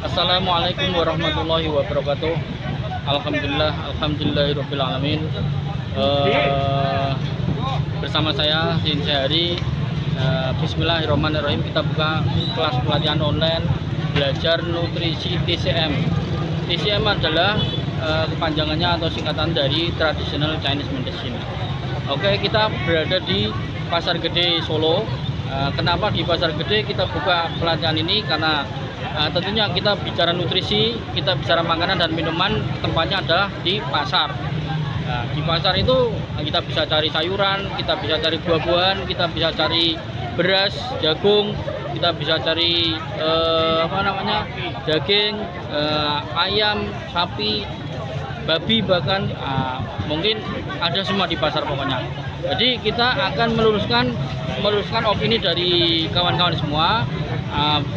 Assalamualaikum warahmatullahi wabarakatuh. Alhamdulillahirabbil alamin. Bersama saya Sin Syahri. Bismillahirrahmanirrahim. Kita buka kelas pelatihan online belajar nutrisi TCM. TCM adalah kepanjangannya atau singkatan dari Traditional Chinese Medicine. Oke, kita berada di Pasar Gede Solo. Kenapa di Pasar Gede kita buka pelatihan ini? Karena tentunya kita bicara nutrisi, kita bicara makanan dan minuman, tempatnya adalah di pasar. Nah, di pasar itu kita bisa cari sayuran, kita bisa cari buah-buahan, kita bisa cari beras, jagung, kita bisa cari daging, ayam, sapi, babi, bahkan mungkin ada semua di pasar pokoknya. Jadi kita akan meluruskan opini dari kawan-kawan semua.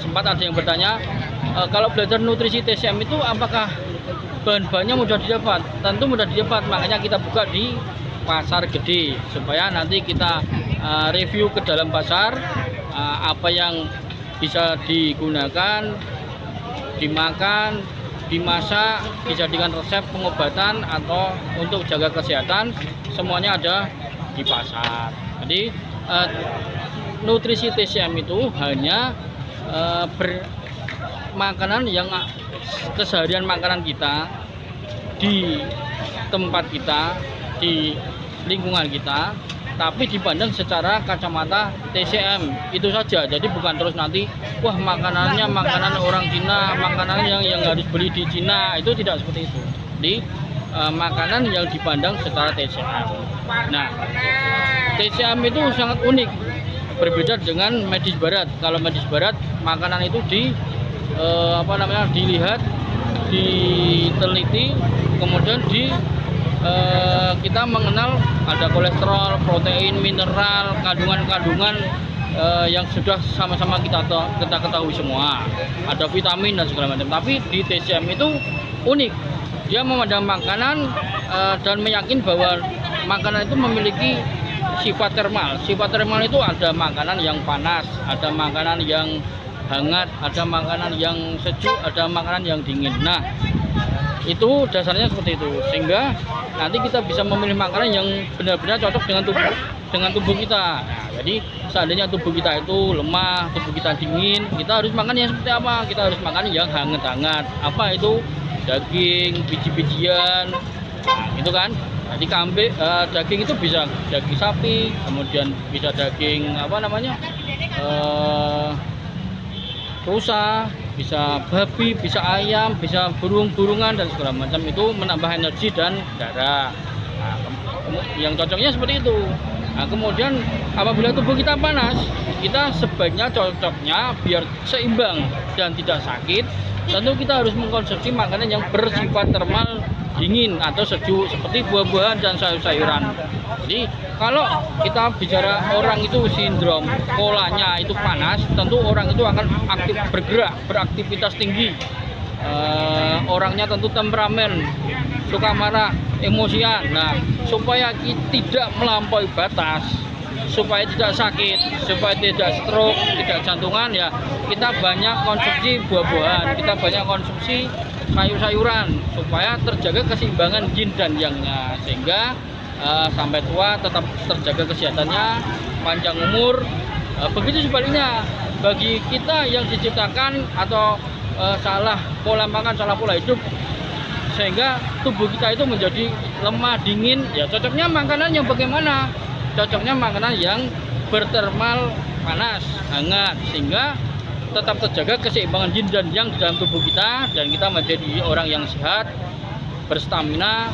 Sempat ada yang bertanya, kalau belajar nutrisi TCM itu apakah bahan-bahannya mudah didapat? Tentu mudah didapat, makanya kita buka di Pasar Gede supaya nanti kita review ke dalam pasar, apa yang bisa digunakan, dimakan, dimasak, dijadikan resep pengobatan atau untuk jaga kesehatan, semuanya ada di pasar. Jadi nutrisi TCM itu hanya makanan yang keseharian makanan kita di tempat kita, di lingkungan kita, tapi dipandang secara kacamata TCM itu saja. Jadi bukan terus nanti wah makanannya makanan orang Cina, makanan yang harus beli di Cina, itu tidak seperti itu. Jadi makanan yang dipandang secara TCM. Nah, TCM itu sangat unik, berbeda dengan medis barat. Kalau medis barat makanan itu dilihat, diteliti, kemudian kita mengenal ada kolesterol, protein, mineral, kandungan-kandungan yang sudah sama-sama kita ketahui semua, ada vitamin dan segala macam. Tapi di TCM itu unik, dia memandang makanan dan meyakin bahwa makanan itu memiliki sifat termal. Sifat termal itu ada makanan yang panas, ada makanan yang hangat, ada makanan yang sejuk, ada makanan yang dingin. Nah, itu dasarnya seperti itu, sehingga nanti kita bisa memilih makanan yang benar-benar cocok dengan tubuh kita. Nah, jadi seandainya tubuh kita itu lemah, tubuh kita dingin, kita harus makan yang seperti apa? Kita harus makan yang hangat-hangat. Apa itu? Daging, biji-bijian, nah, itu kan. Jadi daging itu bisa daging sapi, kemudian bisa daging rusa, bisa babi, bisa ayam, bisa burung-burungan dan segala macam. Itu menambah energi dan darah. Nah, yang cocoknya seperti itu. Nah, kemudian apabila tubuh kita panas, kita sebaiknya cocoknya biar seimbang dan tidak sakit, tentu kita harus mengkonsumsi makanan yang bersifat termal, dingin atau sejuk, seperti buah-buahan dan sayur-sayuran. Jadi kalau kita bicara orang itu sindrom polanya itu panas, tentu orang itu akan aktif bergerak, beraktivitas tinggi. Orangnya tentu temperamen, suka marah, emosian. Nah, supaya tidak melampaui batas, supaya tidak sakit, supaya tidak stroke, tidak jantungan, ya kita banyak konsumsi buah-buahan, kita banyak konsumsi sayur-sayuran supaya terjaga keseimbangan yin dan yang-nya, sehingga sampai tua tetap terjaga kesehatannya, panjang umur. Begitu sebaliknya bagi kita yang diciptakan atau salah pola makan, salah pola hidup, sehingga tubuh kita itu menjadi lemah, dingin, ya cocoknya makanan yang bagaimana? Cocoknya makanan yang bertermal, panas, hangat, sehingga tetap terjaga keseimbangan yin dan yang di dalam tubuh kita, dan kita menjadi orang yang sehat, berstamina,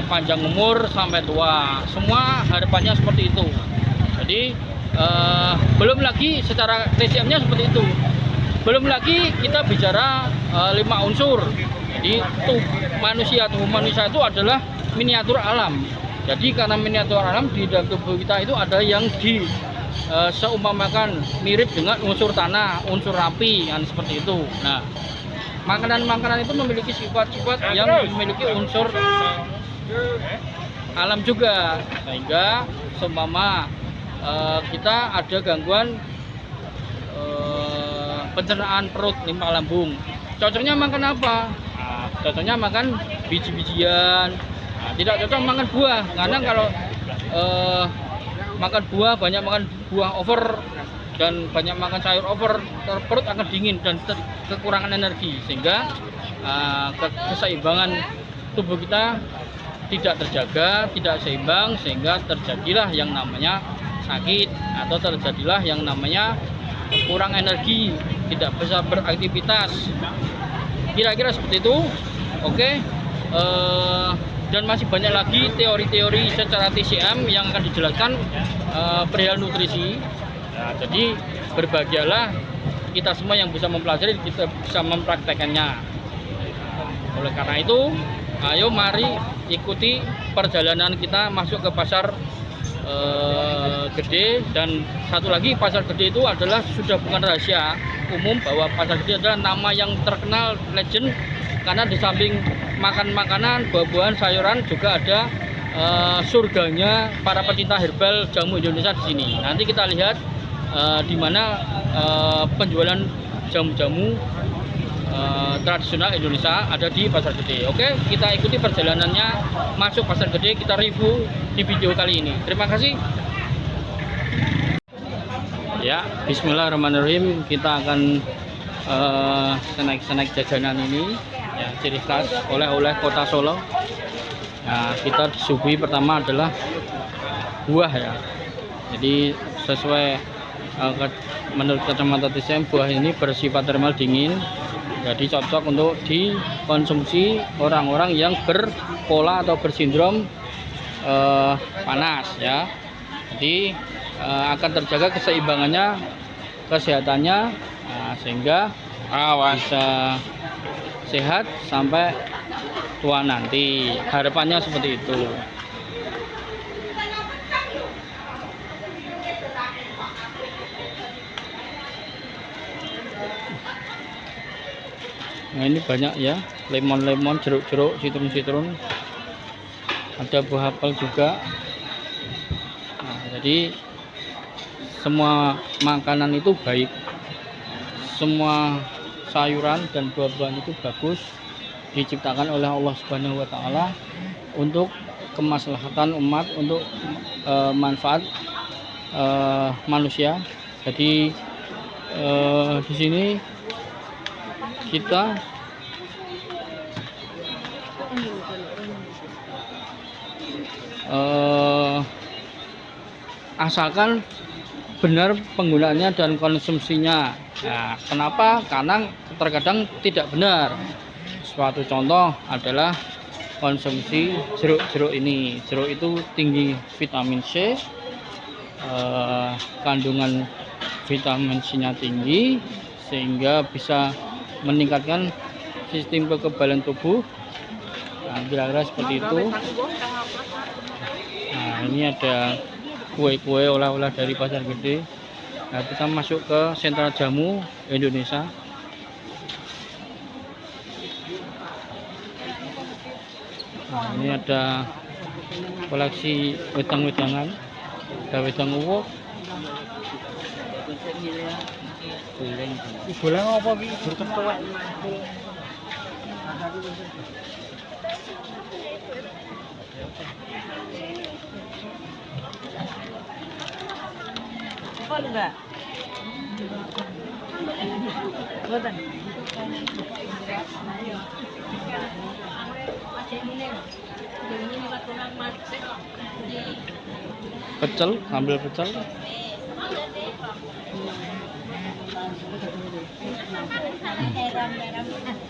panjang umur sampai tua. Semua harapannya seperti itu. Jadi belum lagi secara TCM-nya seperti itu. Belum lagi kita bicara 5 unsur. Jadi tubuh manusia itu adalah miniatur alam. Jadi karena miniatur alam di dalam tubuh kita itu ada yang seumpamakan mirip dengan unsur tanah, unsur api, kan seperti itu. Nah, makanan-makanan itu memiliki sifat-sifat yang memiliki unsur alam juga, sehingga seumpama kita ada gangguan pencernaan perut, limpa lambung, cocoknya makan apa? Nah, cocoknya makan biji-bijian. Nah, tidak cocok makan buah, karena kalau makan buah, banyak makan buah over dan banyak makan sayur over, perut akan dingin dan kekurangan energi, sehingga keseimbangan tubuh kita tidak terjaga, tidak seimbang, sehingga terjadilah yang namanya sakit atau terjadilah yang namanya kurang energi, tidak bisa beraktivitas. Kira-kira seperti itu. Oke. Dan masih banyak lagi teori-teori secara TCM yang akan dijelaskan perihal nutrisi. Nah, jadi berbahagialah kita semua yang bisa mempelajari, kita bisa mempraktekannya. Oleh karena itu, ayo mari ikuti perjalanan kita masuk ke pasar gede. Dan satu lagi, pasar gede itu adalah sudah bukan rahasia umum bahwa pasar gede adalah nama yang terkenal, legend, karena di samping makan makanan, buah-buahan, sayuran, juga ada surganya para pecinta herbal jamu Indonesia di sini. Nanti kita lihat di mana penjualan jamu-jamu tradisional Indonesia ada di pasar gede. Oke, kita ikuti perjalanannya masuk pasar gede, kita review di video kali ini. Terima kasih. Ya, bismillahirrahmanirrahim. Kita akan snack jajanan ini, ya, ciri khas oleh-oleh Kota Solo. Nah, kita disuguhi pertama adalah buah, ya. Jadi sesuai menurut kacamata TCM, buah ini bersifat termal dingin, jadi cocok untuk dikonsumsi orang-orang yang berpola atau bersindrom panas, ya. Jadi akan terjaga keseimbangannya, kesehatannya, sehingga bisa sehat sampai tua nanti. Harapannya seperti itu. Nah, ini banyak, ya, lemon-lemon, jeruk-jeruk, sitrun-sitrun, ada buah apel juga. Nah, jadi semua makanan itu baik, semua sayuran dan buah-buahan itu bagus, diciptakan oleh Allah Subhanahu wa Ta'ala untuk kemaslahatan umat, untuk manfaat manusia. Jadi di sini kita asalkan benar penggunaannya dan konsumsinya. Nah, kenapa? Karena terkadang tidak benar. Suatu contoh adalah konsumsi jeruk-jeruk ini. Jeruk itu tinggi vitamin C, kandungan vitamin C-nya tinggi, sehingga bisa meningkatkan sistem kekebalan tubuh. Nah, kira-kira seperti itu. Nah, ini ada kue-kue oleh-oleh dari pasar gede. Nah, kita masuk ke sentra jamu Indonesia. Nah, ini ada koleksi wedang-wedangan, ada wedang uwok. Boleh apa iki? Berketuwek. Apa enggak? Boten. Pecel, ambil pecel.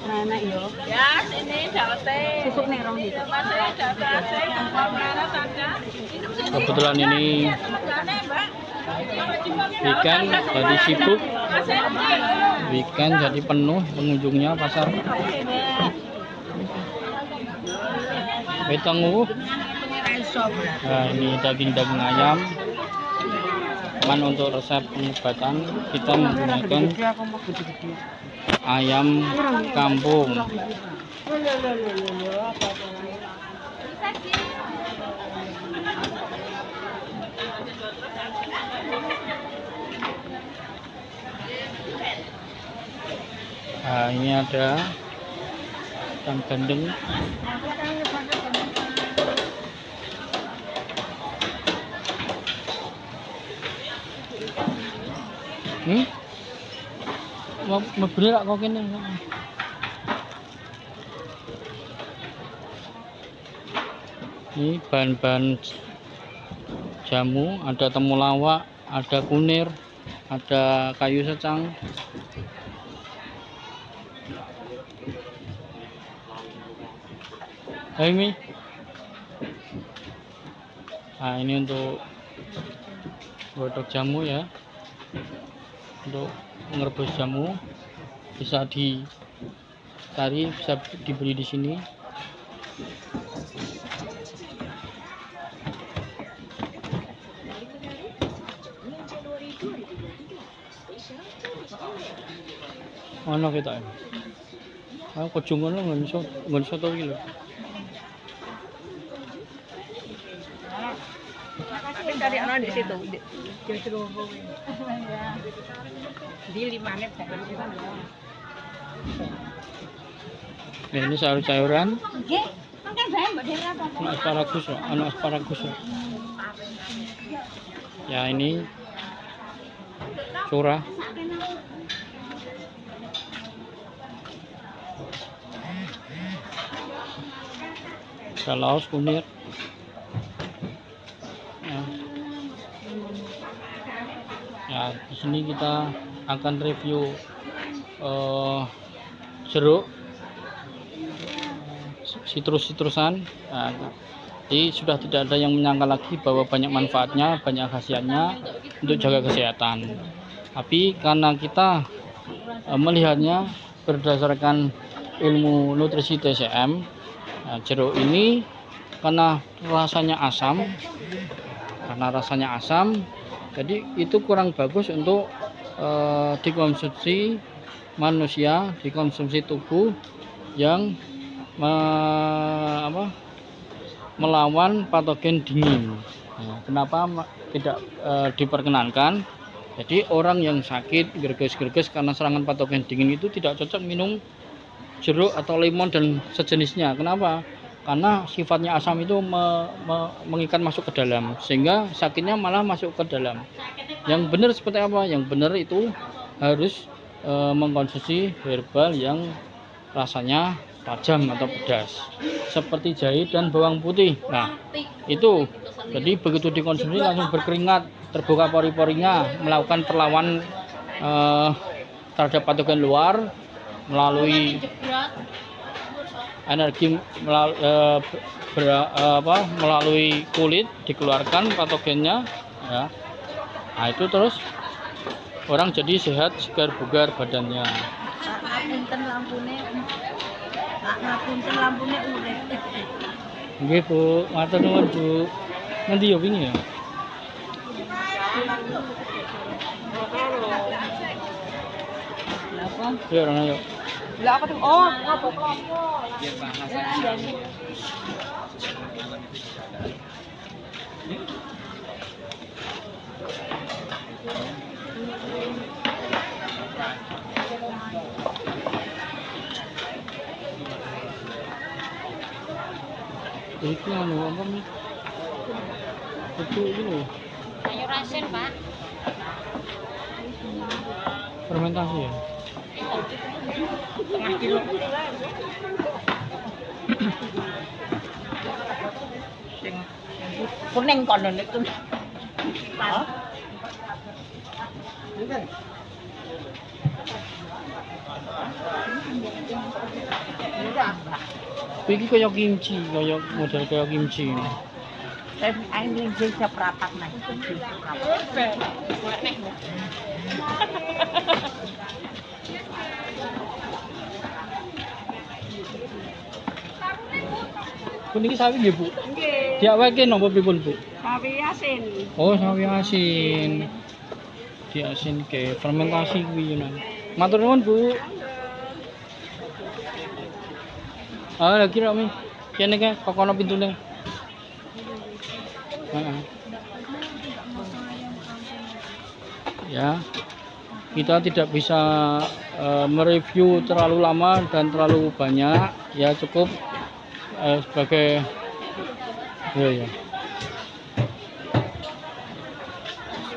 Enak yo. Ya, sini daote. Susuk ning rong iki. Mas, daote ase gampang merah saja. Kebetulan ini weekend jadi sibuk, weekend jadi penuh pengunjungnya pasar. Wedang uwuh. Nah, ini daging-daging ayam. Cuman untuk resep pengobatan kita menggunakan ayam kampung. Nah, ini ada ikan bandeng. Mau beli kok kene. Ini bahan-bahan jamu, ada temulawak, ada kunir, ada kayu secang. Ini. Nah, ini untuk godok jamu ya. Untuk ngerebus jamu bisa dicari, bisa dibeli di sini. Mana kita ini? Aku kejungan lah nggak bisa tahu gitu. Tapi cari anak di situ. Di seluruh. Di 5 menit saya di sana. Nah, ini sayur-sayuran. Nggih, mangke bae mbok dhewe apa? Asparagus ya, asparagus ya. Ya ini curah. Ada laos kunir. Ya, di sini kita akan review jeruk, sitrus-sitrusan. Nah, jadi sudah tidak ada yang menyangka lagi bahwa banyak manfaatnya, banyak khasiatnya untuk jaga kesehatan. Tapi karena kita melihatnya berdasarkan ilmu nutrisi TCM, nah, jeruk ini karena rasanya asam, jadi itu kurang bagus untuk dikonsumsi manusia, dikonsumsi tubuh yang melawan patogen dingin. Nah, kenapa tidak diperkenankan? Jadi orang yang sakit gerges-gerges karena serangan patogen dingin itu tidak cocok minum jeruk atau lemon dan sejenisnya. Kenapa? Karena sifatnya asam itu mengikat masuk ke dalam, sehingga sakitnya malah masuk ke dalam. Yang benar seperti apa? Yang benar itu harus mengkonsumsi herbal yang rasanya tajam atau pedas, seperti jahe dan bawang putih. Nah, itu jadi begitu dikonsumsi langsung berkeringat, terbuka pori-porinya, melakukan perlawanan terhadap patogen luar melalui energi, melalui kulit dikeluarkan patogennya ya. Nah, itu terus orang jadi sehat, segar bugar badannya. Ngapunten lampune urip. Nggih, Bu. Matur nuwun, Bu. Nanti ya wingi ya. Apa? Ya, orang ayo. Lah apa tuh? Oh, apa kelompok? Itu anu apa nih? Itu ini Sayur asin, Pak. fermentasi ya. Setengah kilo. Kuning kono niku. Hah? Iki kaya kimchi, kaya model kaya kimchi. Ini bisa perapat nih. Puniki sawi nggih, Bu? Nggih. Diawake napa pripun, Bu? Sawi asin. Oh, sawi asin. Diasinke, fermentasi kuwi yen. Matur nuwun, Bu. Ah, lagi rame. Kene ke kokono pintune. Heeh. Ya. Kita tidak bisa mereview terlalu lama dan terlalu banyak, ya cukup sebagai ya,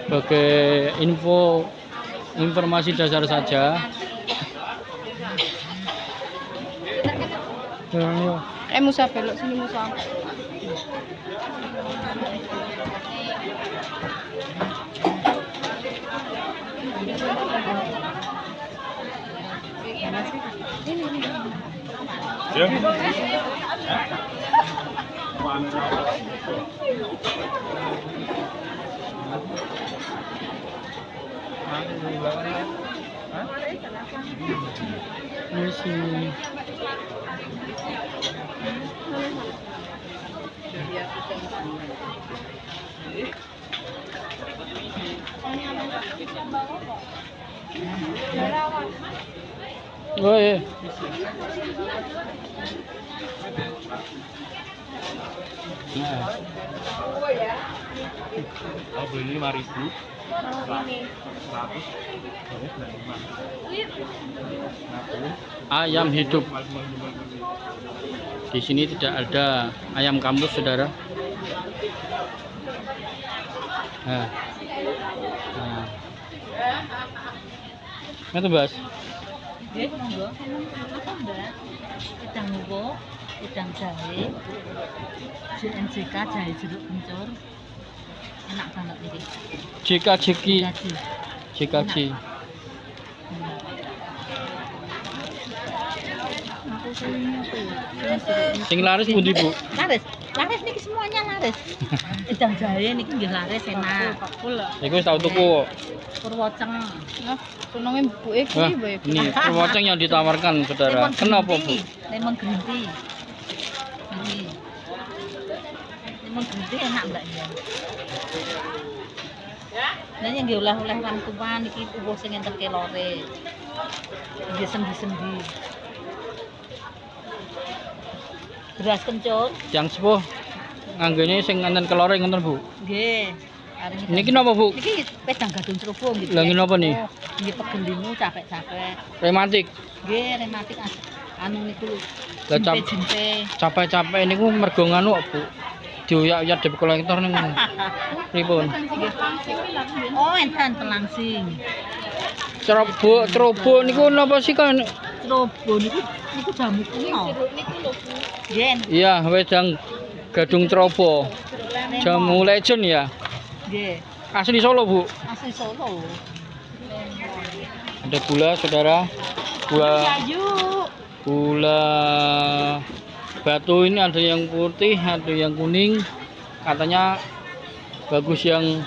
sebagai informasi dasar saja. Musa belok sini Musa. Ini sih. Oh iya. Kalau beli 5.000, 100, Ayam hidup. Di sini tidak ada ayam kampus, saudara. Nah. Itu Bas. Nggih, monggo. Apa, Mbak? Udang uwo, udang jahe, JNJK jahe jeruk kencur. Enak banget ini. JKJK. Gaji. JKJ. Sing laris pundi, Bu? Laris. Laris niki semuanya laris. Udang jahe niki nggih laris enak. Iku wis tau tuku. Purwoceng. Senenge buke Wah, kuwi bae. ini perwoceng yang ditawarkan, saudara. Kenapa, Bu? Lemon green tea. Ini. Lemon green tea enak enggak ya? Nah, yang diolah-olah orang tua niki uwuh sing enten kelore. Nggih sendi-sendi. Beras kencur. Yang sepuh nganggone sing enten kelore ngoten, Bu. Nggih. Niki napa, Bu? Niki pedang gadung ceroboh nggih. Lah, niki napa nih? Nggih pegel linu capek-capek. Rematik. Nggih rematik anu niku Lah, jempe. capek-capek niku mergo nganu, Bu. Dioyak-oyak dep kolektor ning pripun? Oh, enten pelangsing. Ceroboh niku napa sih kan? Ceroboh niku jamu kuno. Nggih. Iya, wedang gadung ceroboh. Jamu legend ya. Nggih. Asli Solo, Bu. Asli Solo. Ada gula, saudara. Gula batu ini ada yang putih, ada yang kuning. Katanya bagus yang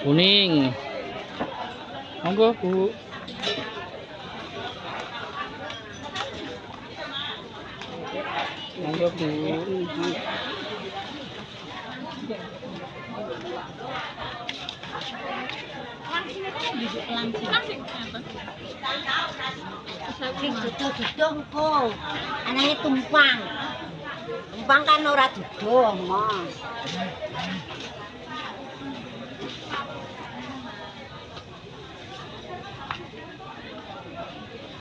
kuning. Monggo, Bu. Monggo, Bu. Sing duduh engko. Anake tumpang. Tumpang kan ora duduh, Mas.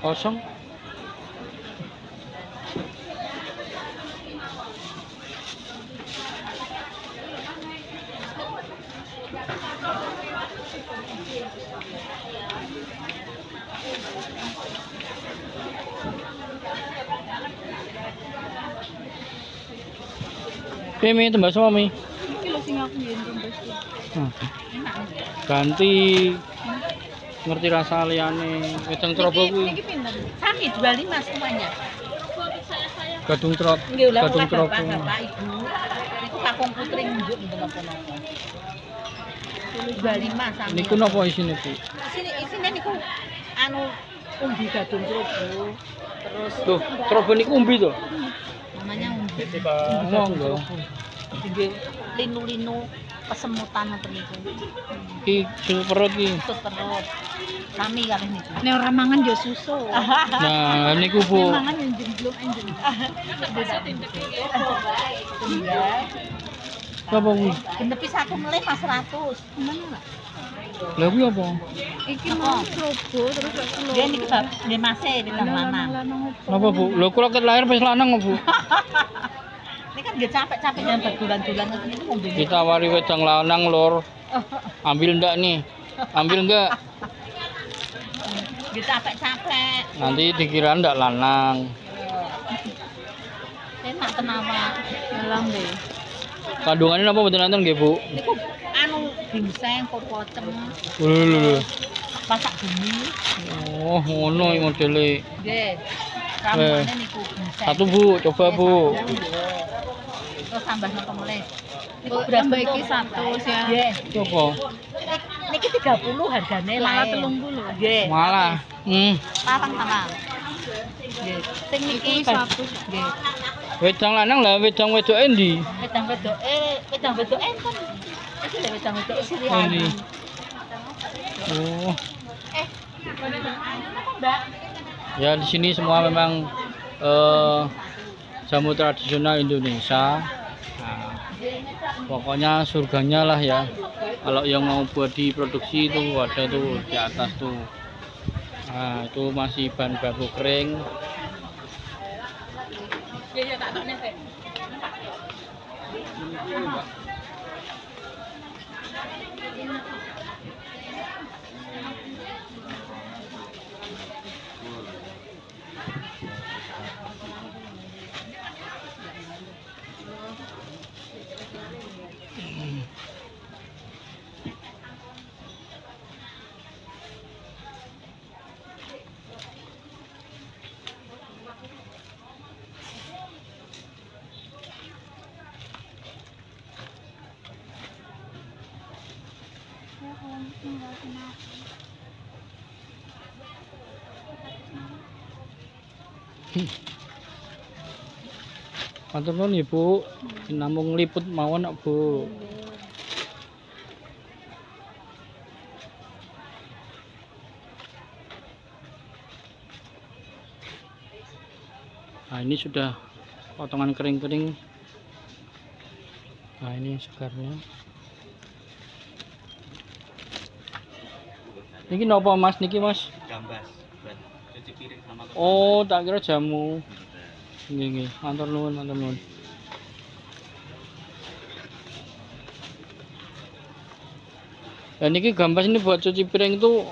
Kosong. Pemi tembak suami. Iki lho sing aku yen tembus. Ganti ngerti rasa liyane wedang ceroboh kuwi. Niki pinten? Sami 25 semuanya. Gadung cerot. Nggih ulah Gadung ceroboh. Bapak Ibu. Niku kakung putri njuk mboten napa-napa. 25 sami. Niku napa isine, Bu? Isine niku anu umbi gadung ceroboh. Terus Tuh, ceroboh niku umbi to. namanya umbi. Monggo. Nggih linu-linu kesemutan ngoten niku. Iki susu perut iki. Sus perut. Sami kalih niku. Nek ora mangan ya susu. Nah, niku, Bu. Mangan yang jemblung enjen. Iya. Napa kuwi? Genepi satu melih Mas 100. Mana lah? Lha kuwi apa? Iki mau slobo terus gak slobo. Dia niki bab dia masih di lanang. Apa, Bu? Lho kroket lahir pas lanang kok, Bu? Ini kan dia capek-capek yang berbulan-bulan itu mau beli. Kita wari wedang lanang, Lur. Ambil ndak nih? Ambil enggak? Dia capek-capek. Nanti dikira ndak lanang. Enak tenawa. Dalam deh. Kandungannya apa mboten nonton nggih, Bu? Niku anu ginseng, pocem, Lho. masak bumi. Oh, ngono iki modele. Nggih. Ramane niku ginseng. Satu, Bu, coba, Bu. Terus tambah napa meneh? Niku Oh, beras tambah bentuk. iki 100 ya. Nggih. Coba. Niki 30 hargane Malah lae. 30. Nggih. Malah. Larang. Nggih. Sing niki Iki 100. Nggih. Wedang lanang lah, wedang wedok endi? Wedang wedok enten. Iki lho wedang wedok siri Endi? anu. Oh. Mbak. Ya di sini semua memang jamu tradisional Indonesia. Nah, pokoknya surganya lah ya. Kalau yang mau buat diproduksi itu ada tuh di atas tuh. Nah, itu masih bahan baku kering. Ya tak tokne teh. Matur nuwun ya, Bu. Namung ngliput mawon kok, Bu. Nah, ini sudah potongan kering-kering. Nah, ini segarnya. Niki napa, Mas? Niki, Mas? Gambas buat cuci piring sama Oh, tak kira jamu. Nggih, nggih. Matur nuwun, matur nuwun. Dan niki gambas ini buat cuci piring itu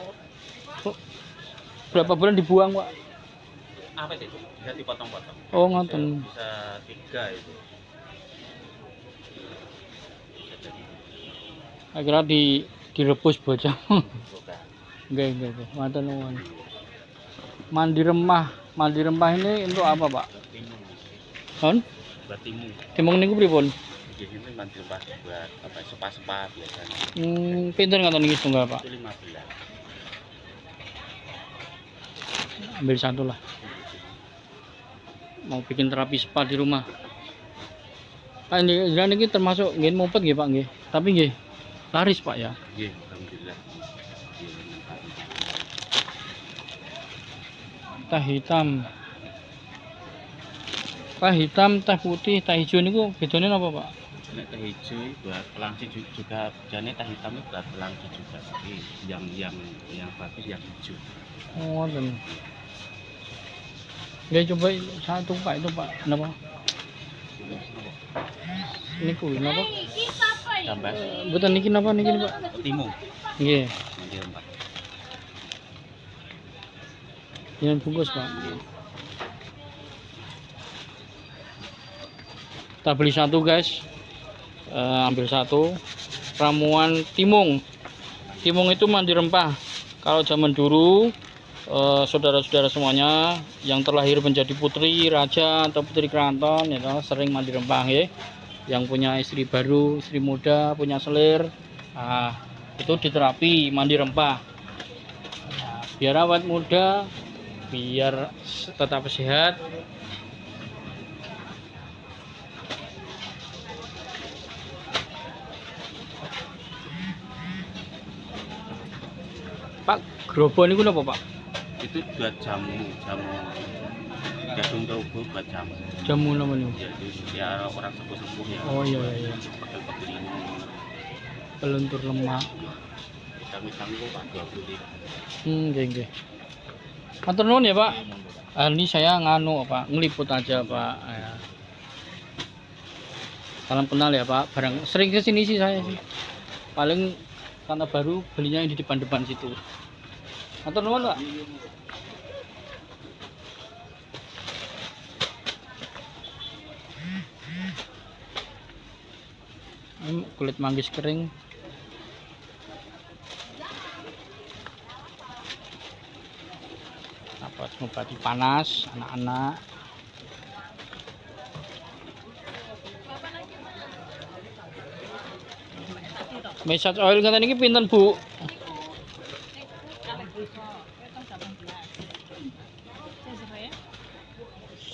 berapa bulan dibuang, Pak? apa itu? Bisa dipotong-potong. Oh, ngoten. Bisa 3 itu. Akhirnya direbus bocah. Bukan. Nggih, nggih, nggih. Matur nuwun. Mandi remah. Mandi remah ini untuk apa, Pak? Timun. Hon? Buat timun. Timung niku pripun? Jadi ini mandi buat apa? Spa-spa biasanya. Pinten ngoten niki setunggal, Pak? Itu 15. Ambil satu lah. Mau bikin terapi spa di rumah. Pak, ini termasuk nggih mumpet nggih, Pak, nggih. Tapi nggih laris, Pak, ya. Iya, alhamdulillah. Teh hitam. Teh hitam, teh putih, teh hijau niku bedane napa, Pak? Nek teh hijau buat pelangci juga, jane teh hitam itu buat pelangci juga. Tapi yang bagus yang hijau. Oh, ngoten. Nggih, coba satu, Pak, itu, Pak. Napa? Niku napa? Gambas. Mboten niki napa niki, Pak? Timun. Nggih, Mandi rempah. jangan bungkus, Pak. Kita beli satu, guys. Ambil satu. Ramuan timung. Timung itu mandi rempah. Kalau zaman dulu saudara-saudara semuanya yang terlahir menjadi putri raja atau putri keraton ya sering mandi rempah ya. Yang punya istri baru, istri muda, punya selir, itu diterapi mandi rempah. Nah, biar awet muda, biar tetap sehat. Pak, gerobak niku napa, Pak? Itu buat jamu gadung togo buat jamu. Jamu napa niku? Jadi ya orang sepuh-sepuh ya. Oh iya iya. Pegel-pegel ini. Peluntur lemak. hitam-hitam itu Pak 25. Nggih nggih. Matur nuwun ya Pak. Ini saya nganu Pak, ngeliput aja Pak. Ya. Salam kenal ya Pak. Barang sering ke sini sih saya sih. Paling karena baru belinya yang di depan-depan situ. Matur nuwun Pak. Ini kulit manggis kering. Apa ngobati panas anak-anak. Massage oil ngeten iki pinten Bu?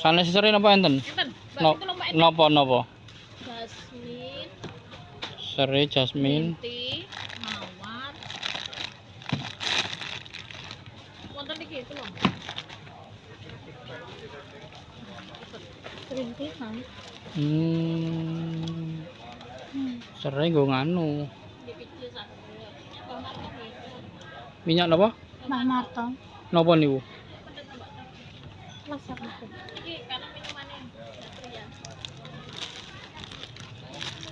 Sanes sesere napa enten? Napa? Jasmine, Serai jasmine. Minty, mawar. Wonten iki itu lho. Rinti kan. Serai nggo nganu. Dipikir sak. Minyak napa? Mbah Marto. Napa niku? Masak aku. Iki karena minumannya Satria.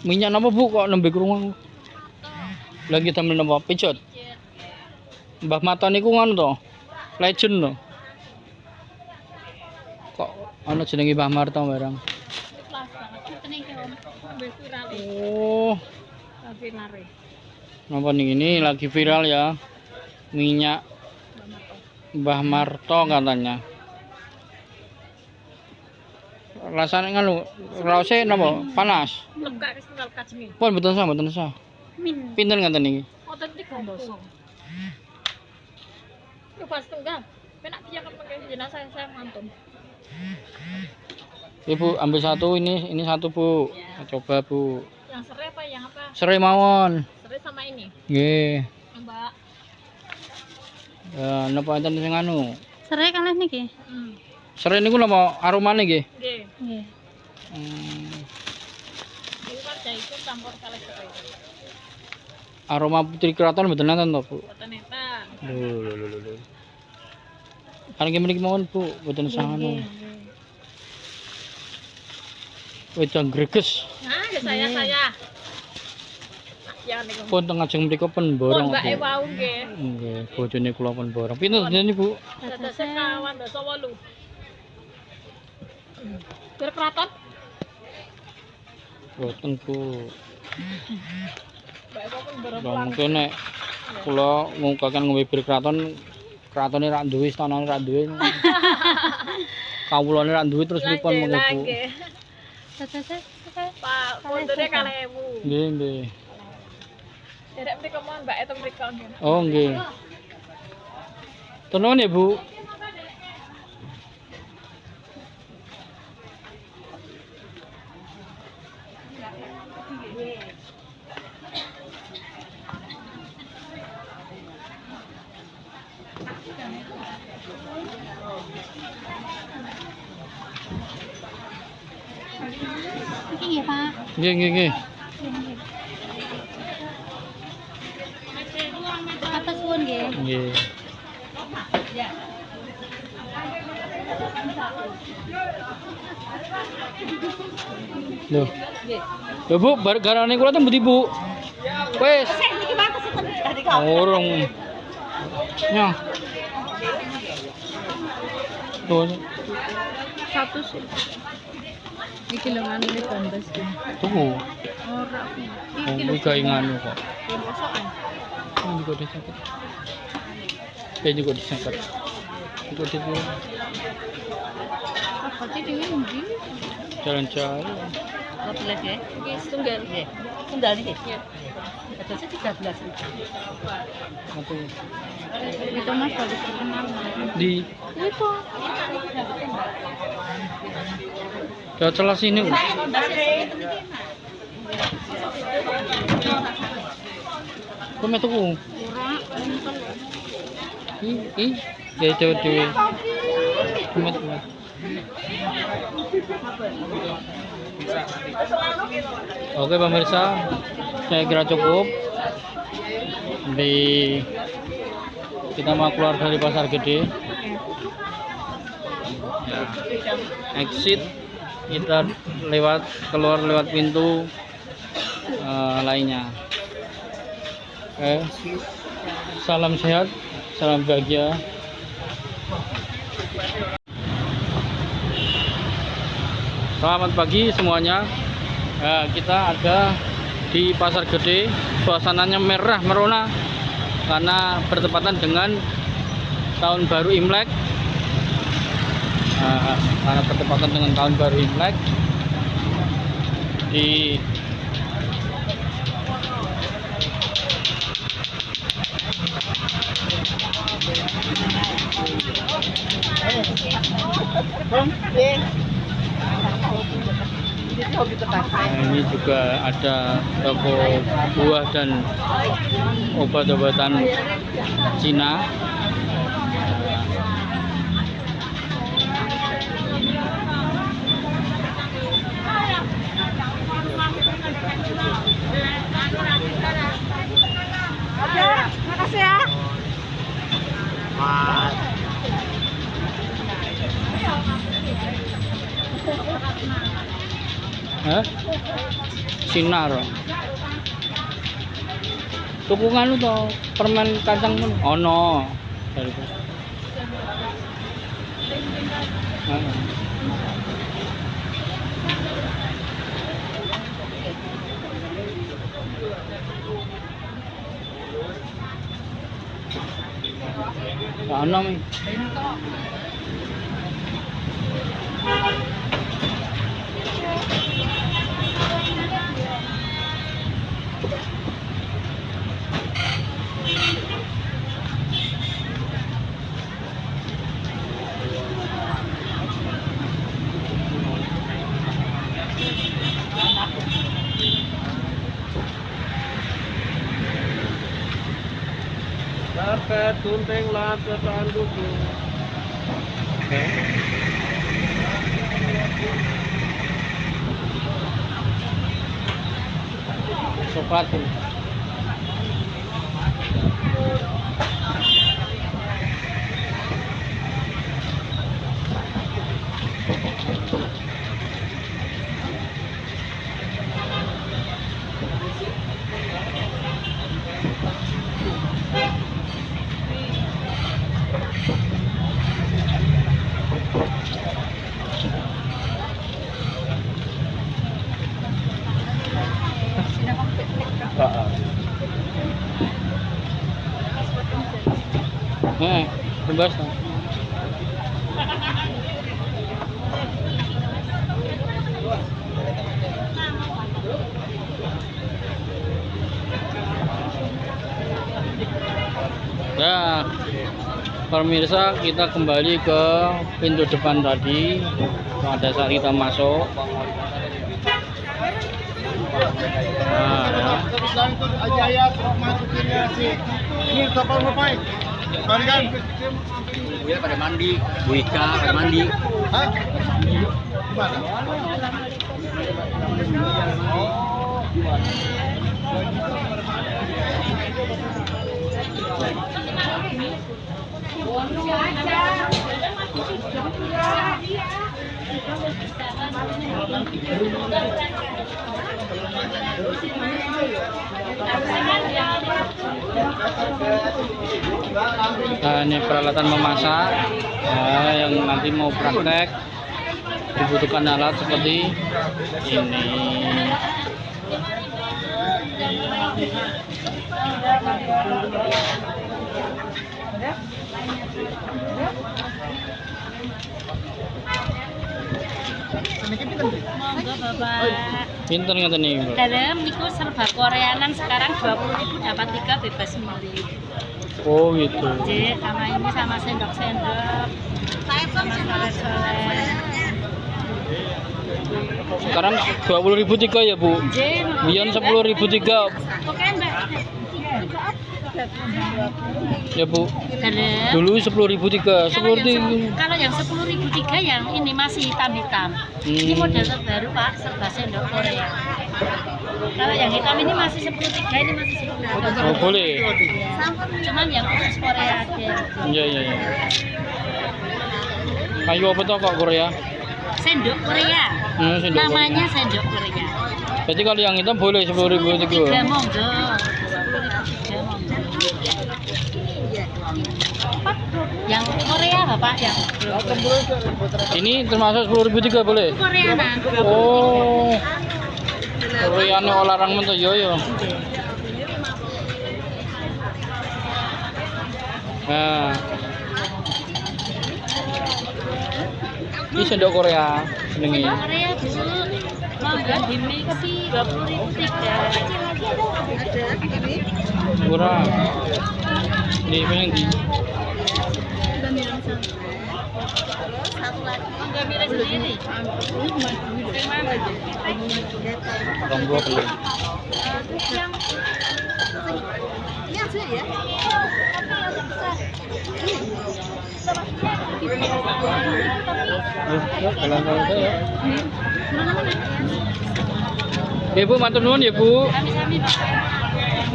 Minyak napa Bu kok nembe krungu? Lagi damel napa? Pijot. Mbah Mata niku ngono to. Legend to. Kok ana jenenge Mbah Marta barang. Kelas banget. Teneng ki Om. Ambil viral. Oh, Viral. napa ini lagi viral ya. Minyak Mbah Marto katanya. Rasanya nganu, raose napa? Panas. Lega wis tinggal kacengin. Pun mboten sah. Min. Pinten ngaten niki? Otentik bondoso. Yo pas tunggal. Penak dia kan pakai jenazah saya mantun. Ibu ambil satu ini satu Bu. Coba Bu. Yang serai apa yang apa? Serai mawon. Serai sama ini. Nggih. Mbak. Ya napa enten sing anu? Serai kalah niki. Serai niku napa aromane nggih? Nggih. Nggih. Hmm. Iki kan jaitun campur kalih serai. Aroma Putri Keraton mboten nonton to Bu? Boten etan. Lho. Kan iki mriki mawon Bu, mboten sah anu. Wedang greges. Nah, ya saya. Ya niku. Pun teng ajeng mriku pun borong. Mbak Bu. wau nggih. Nggih, bojone kula pun borong. Pinten jenenge Bu? Dados sekawan dasa 8. Bir keraton. Boten Bu. Mbak wau pun borong. Lah mungkin nek kula ngungkaken ngombe bir kratone ra duwe, istanane ra duwe. Kawulane ra duwe terus pripun mengko Bu? Pak, pondone 2.000. Nggih. Derek mriko mon Mbak itu mriko nggih. Oh nggih. Tenun ya Bu. Iki nggih Pak. Nggih. Atas suwun nggih. Nggih. Loh. Loh Bu, garane kula teng pundi Bu? Wes. Niki mangke sinten tadi Urung. Nyah. Tuh. 100 sih. Iki lho nganu iki bambas iki. Tuh. Ora. Oh, iki gawe nganu kok. Posokan. Ini juga disangkut. Ini juga disangkut. Juga disangkut. Apa sih dingin ndi? Jalan-jalan. Rotules ya. Iki setunggal. Nggih. Tunggal niki. Nggih. Adose 13. Satu. Itu Mas bagus terkenal. Di Itu. celah sini. Kok metu ku? Ih, ya dewe. Kumet. Oke pemirsa, saya kira cukup. Kita mau keluar dari pasar gede. Ya, exit kita keluar lewat pintu lainnya. Oke, salam sehat, salam bahagia. Selamat pagi semuanya. Kita ada di pasar gede, suasananya merah merona karena bertepatan dengan tahun baru Imlek. Karena bertepatan dengan tahun baru Imlek di ini juga ada toko buah dan obat-obatan Cina. Oke, makasih ya. Sinar. Tukungan itu permen kacang pun ono. Ono. Dapat tunting lah tanduk. Oke. Coklat. Bebas. Ya, pemirsa, kita kembali ke pintu depan tadi. Pada saat kita masuk. Nah, ya. Ini kapal ngapain? Mari kan? Buya pada mandi, Bu Ika pada mandi. Hah? Gimana? Nah, ini peralatan memasak. Nah, yang nanti mau praktek dibutuhkan alat seperti ini. Monggo Bapak. Pinter nggak nih, Mbak? Dalam niku serba Koreanan sekarang 20.000 dapat 3 bebas milih. Oh gitu. J sama ini sama sendok-sendok. Sama solet-solet. Sekarang 20.000 tiga ya, Bu? J. Biar 10.000 tiga. Oke, Mbak. Ya Bu. Dalam. Dulu 10.000 tiga, Kalau 10.000. kalau yang 10.003 yang ini masih hitam-hitam. Ini model terbaru Pak, serba sendok Korea. Kalau yang hitam ini masih 10.3, ini masih 10.3. Oh, boleh. Cuman yang khusus Korea aja. Iya iya iya. Kayu apa tuh kok Korea? Sendok Korea. Sendok Namanya sendok Korea. Jadi kalau yang hitam boleh 10.000 tiga. 10.3 monggo. 10.3 monggo. Yang Korea Bapak yang Ini termasuk 10.000 tiga boleh? Korea nah. Oh. Koreane olarang men to yo yo. Nah. Ini sendok Korea jenenge. Korea Bu. Monggo dimiksi 20.003. Kurang. Ini paling di Monggo milih sendiri. orang dua belum. Jalan-jalan saya. Ya Bu, matur nuwun ya Bu. Sami-sami Bapak.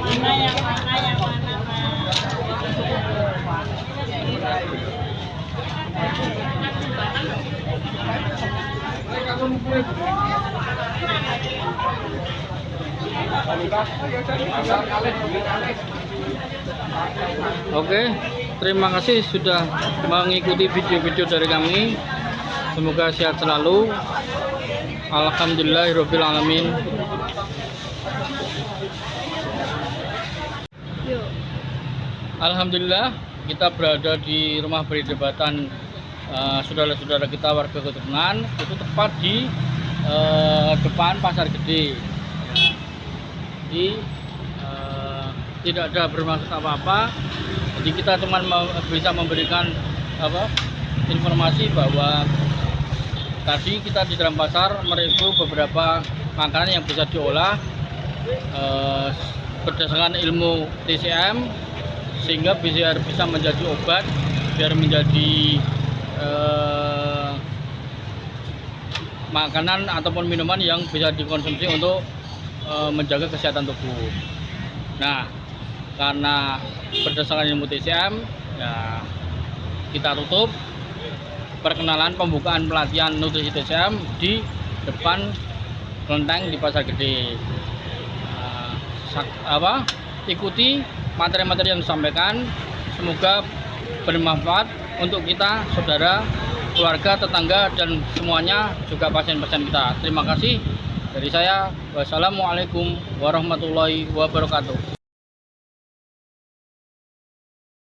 Mana yang mana. Oke, terima kasih sudah mengikuti video-video dari kami. Semoga sehat selalu. Alhamdulillahirabbil alamin. Alhamdulillah kita berada di rumah perdebatan saudara-saudara kita warga keturunan, itu tepat di depan Pasar Gede. Jadi tidak ada bermaksud apa-apa. Jadi kita cuma bisa memberikan informasi bahwa tadi kita di dalam pasar mereview beberapa makanan yang bisa diolah berdasarkan ilmu TCM, sehingga bisa menjadi obat, biar menjadi makanan ataupun minuman yang bisa dikonsumsi untuk menjaga kesehatan tubuh. Nah, karena berdasarkan ilmu TCM, ya kita tutup perkenalan pembukaan pelatihan nutrisi TCM di depan kelenteng di Pasar Gede. Ikuti materi-materi yang disampaikan, semoga bermanfaat untuk kita, saudara, keluarga, tetangga, dan semuanya, juga pasien-pasien kita. Terima kasih dari saya. Wassalamualaikum warahmatullahi wabarakatuh.